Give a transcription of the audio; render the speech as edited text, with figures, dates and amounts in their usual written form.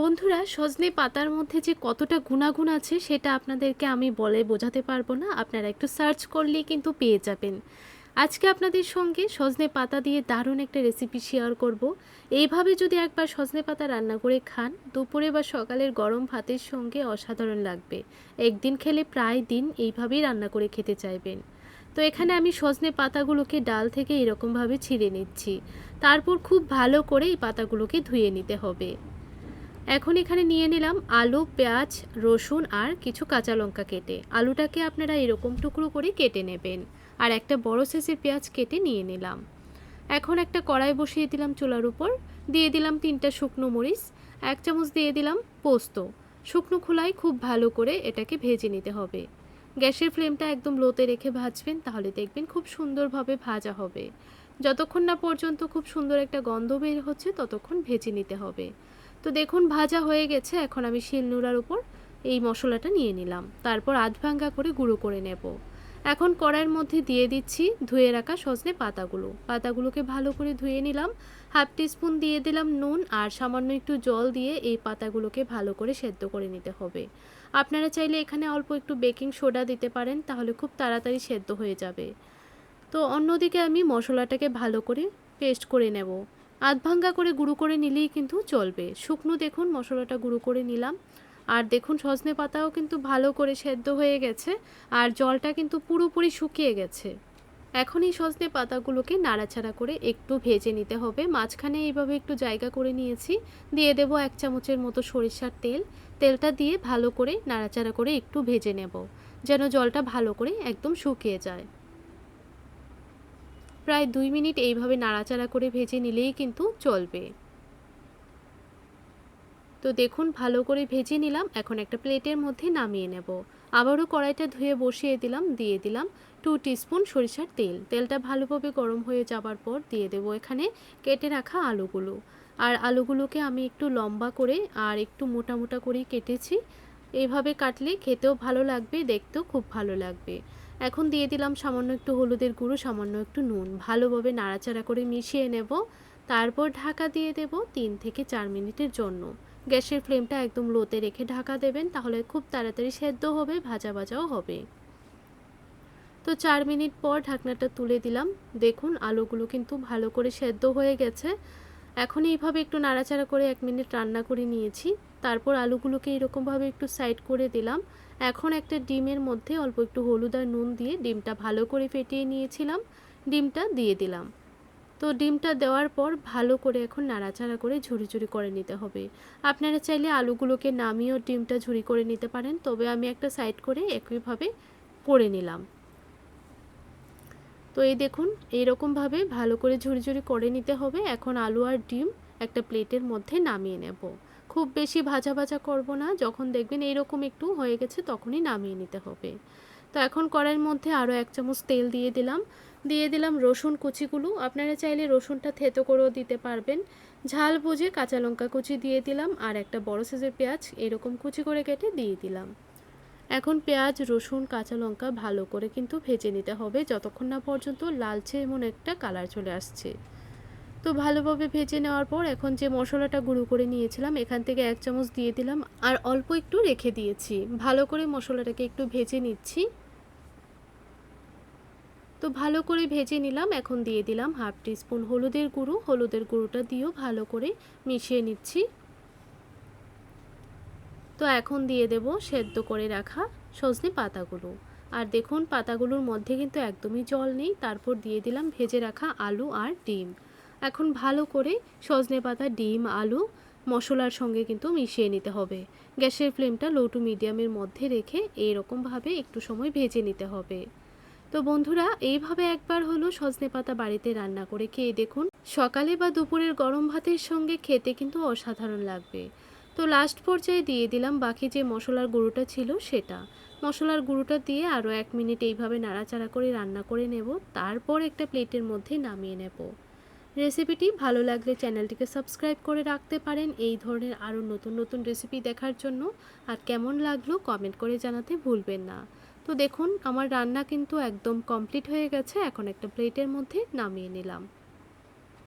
বন্ধুরা, সজনে পাতার মধ্যে যে কতটা গুণাগুণ আছে সেটা আপনাদেরকে আমি বলে বোঝাতে পারবো না। আপনারা একটু সার্চ করলেই কিন্তু পেয়ে যাবেন। আজকে আপনাদের সঙ্গে সজনে পাতা দিয়ে দারুণ একটা রেসিপি শেয়ার করব। এইভাবে যদি একবার সজনে পাতা রান্না করে খান, দুপুরে বা সকালের গরম ভাতের সঙ্গে অসাধারণ লাগবে। একদিন খেলে প্রায় দিন এইভাবেই রান্না করে খেতে চাইবেন। তো এখানে আমি সজনে পাতাগুলোকে ডাল থেকে এরকমভাবে ছিঁড়ে নিচ্ছি। তারপর খুব ভালো করে এই পাতাগুলোকে ধুয়ে নিতে হবে। এখন এখানে নিয়ে নিলাম আলু, পেঁয়াজ, রসুন আর কিছু কাঁচা লঙ্কা কেটে। আলুটাকে আপনারা এরকম টুকরো করে কেটে নেবেন। আর একটা বড় সাইজের পেঁয়াজ কেটে নিয়ে নিলাম। এখন একটা কড়াই বসিয়ে দিলাম চুলার উপর। দিয়ে দিলাম 3টা শুকনো মরিচ, 1 চামচ দিয়ে দিলাম পোস্ত। শুকনো খোলায় খুব ভালো করে এটাকে ভেজে নিতে হবে। গ্যাসের ফ্লেমটা একদম লোতে রেখে ভাজবেন, তাহলে দেখবেন খুব সুন্দরভাবে ভাজা হবে। যতক্ষণ না পর্যন্ত খুব সুন্দর একটা গন্ধ বের হচ্ছে ততক্ষণ ভেজে নিতে হবে। তো দেখুন ভাজা হয়ে গেছে। এখন আমি শিলনোড়ার উপর এই মশলাটা নিয়ে নিলাম। তারপর আধ ভাঙ্গা করে গুঁড়ো করে নেব। এখন কড়াইয়ের মধ্যে দিয়ে দিচ্ছি ধুয়ে রাখা সজনে পাতাগুলোকে ভালো করে ধুয়ে নিলাম। হাফ টিস্পুন দিয়ে দিলাম নুন আর সামান্য একটু জল দিয়ে এই পাতাগুলোকে ভালো করে সেদ্ধ করে নিতে হবে। আপনারা চাইলে এখানে অল্প একটু বেকিং সোডা দিতে পারেন, তাহলে খুব তাড়াতাড়ি সেদ্ধ হয়ে যাবে। তো অন্যদিকে আমি মশলাটাকে ভালো করে পেস্ট করে নেব। আধ ভাঙ্গা করে গুঁড়ো করে নিলেই কিন্তু চলবে। শুকনো দেখুন মশলাটা গুঁড়ো করে নিলাম। আর দেখুন সজনে পাতাও কিন্তু ভালো করে সেদ্ধ হয়ে গেছে, আর জলটা কিন্তু পুরোপুরি শুকিয়ে গেছে। এখন এই সজনে পাতাগুলোকে নাড়াচাড়া করে একটু ভেজে নিতে হবে। মাঝখানে এইভাবে একটু জায়গা করে নিয়েছি। দিয়ে দেব 1 চামচের মতো সরিষার তেল। তেলটা দিয়ে ভালো করে নাড়াচাড়া করে একটু ভেজে নেব, যেন জলটা ভালো করে একদম শুকিয়ে যায়। প্রায় 2 মিনিট এইভাবে নাড়াচাড়া করে ভেজে নিলেই কিন্তু চলবে। তো দেখুন ভালো করে ভেজে নিলাম। এখন একটা প্লেটের মধ্যে নামিয়ে নেব। আবারও কড়াইটা ধুয়ে বসিয়ে দিলাম। দিয়ে দিলাম 2 টিস্পুন সরিষার তেল। তেলটা ভালোভাবে গরম হয়ে যাবার পর দিয়ে দেব এখানে কেটে রাখা আলুগুলো। আর আলুগুলোকে আমি একটু লম্বা করে আর একটু মোটা মোটা করেই কেটেছি। এইভাবে কাটলে খেতেও ভালো লাগবে, দেখতেও খুব ভালো লাগবে। এখন দিয়ে দিলাম সামান্য একটু হলুদের গুঁড়ো, সামান্য একটু নুন। ভালোভাবে নাড়াচাড়া করে মিশিয়ে নেব। তারপর ঢাকা দিয়ে দেব 3 থেকে 4 মিনিটের জন্য। গ্যাসের ফ্লেমটা একদম লোতে রেখে ঢাকা দেবেন, তাহলে খুব তাড়াতাড়ি সেদ্ধ হবে, ভাজা ভাজাও হবে। তো 4 মিনিট পর ঢাকনাটা তুলে দিলাম। দেখুন আলুগুলো কিন্তু ভালো করে সেদ্ধ হয়ে গেছে। এখন এইভাবে একটু নাড়াচাড়া করে 1 মিনিট রান্না করে নিয়েছি। তারপর আলুগুলোকে এরকমভাবে একটু সাইড করে দিলাম। এখন একটা ডিমের মধ্যে অল্প একটু হলুদ আর নুন দিয়ে ডিমটা ভালো করে ফেটিয়ে নিয়েছিলাম, ডিমটা দিয়ে দিলাম। তো ডিমটা দেওয়ার পর ভালো করে এখন নাড়াচাড়া করে ঝুরি ঝুরি করে নিতে হবে। আপনারা চাইলে আলুগুলোকে নামিয়েও ডিমটা ঝুরি করে নিতে পারেন, তবে আমি একটা সাইড করে একইভাবে করে নিলাম। তো এই দেখুন এইরকমভাবে ভালো করে ঝুরি ঝুরি করে নিতে হবে। এখন আলু আর ডিম একটা প্লেটের মধ্যে নামিয়ে নেব। খুব বেশি ভাজা ভাজা করব না, যখন দেখবেন এইরকম একটু হয়ে গেছে তখনই নামিয়ে নিতে হবে। তো এখন কড়াইয়ের মধ্যে আরও 1 চামচ তেল দিয়ে দিলাম রসুন কুচিগুলো। আপনারা চাইলে রসুনটা থেতো করেও দিতে পারবেন। ঝাল বুঝে কাঁচা লঙ্কা কুচি দিয়ে দিলাম, আর একটা বড় সাইজের পেঁয়াজ এরকম কুচি করে কেটে দিয়ে দিলাম। এখন পেঁয়াজ, রসুন, কাঁচা লঙ্কা ভালো করে কিন্তু ভেজে নিতে হবে, যতক্ষণ না পর্যন্ত লালচে এমন একটা কালার চলে আসছে। তো ভালোভাবে ভেজে নেওয়ার পর এখন যে মশলাটা গুঁড়ো করে নিয়েছিলাম এখান থেকে 1 চামচ দিয়ে দিলাম, আর অল্প একটু রেখে দিয়েছি। ভালো করে মশলাটাকে একটু ভেজে নিচ্ছি। তো ভালো করে ভেজে নিলাম। এখন দিয়ে দিলাম হাফ টিস্পুন হলুদের গুঁড়ো। হলুদের গুঁড়োটা দিয়েও ভালো করে মিশিয়ে নিচ্ছি। তো এখন দিয়ে দেব সেদ্ধ করে রাখা সজনে পাতাগুলো। আর দেখুন পাতাগুলোর মধ্যে কিন্তু একদমই জল নেই। তারপর দিয়ে দিলাম ভেজে রাখা আলু আর ডিম। এখন ভালো করে সজনে পাতা, ডিম, আলু মশলার সঙ্গে কিন্তু মিশিয়ে নিতে হবে। গ্যাসের ফ্লেমটা লো টু মিডিয়ামের মধ্যে রেখে এইরকমভাবে একটু সময় ভেজে নিতে হবে। তো বন্ধুরা, এইভাবে একবার হলো সজনে পাতা বাড়িতে রান্না করে খেয়ে দেখুন। সকালে বা দুপুরের গরম ভাতের সঙ্গে খেতে কিন্তু অসাধারণ লাগবে। তো লাস্ট পর্যায়ে দিয়ে দিলাম বাকি যে মশলার গুঁড়োটা ছিল সেটা। মশলার গুঁড়োটা দিয়ে আরও 1 মিনিট এইভাবে নাড়াচাড়া করে রান্না করে নেব। তারপর একটা প্লেটের মধ্যে নামিয়ে নেব। রেসিপিটি ভালো লাগলে চ্যানেলটিকে সাবস্ক্রাইব করে রাখতে পারেন এই ধরনের আরও নতুন নতুন রেসিপি দেখার জন্য। আর কেমন লাগলো কমেন্ট করে জানাতে ভুলবেন না। তো দেখুন আমার রান্না কিন্তু একদম কমপ্লিট হয়ে গেছে। এখন একটা প্লেটের মধ্যে নামিয়ে নিলাম।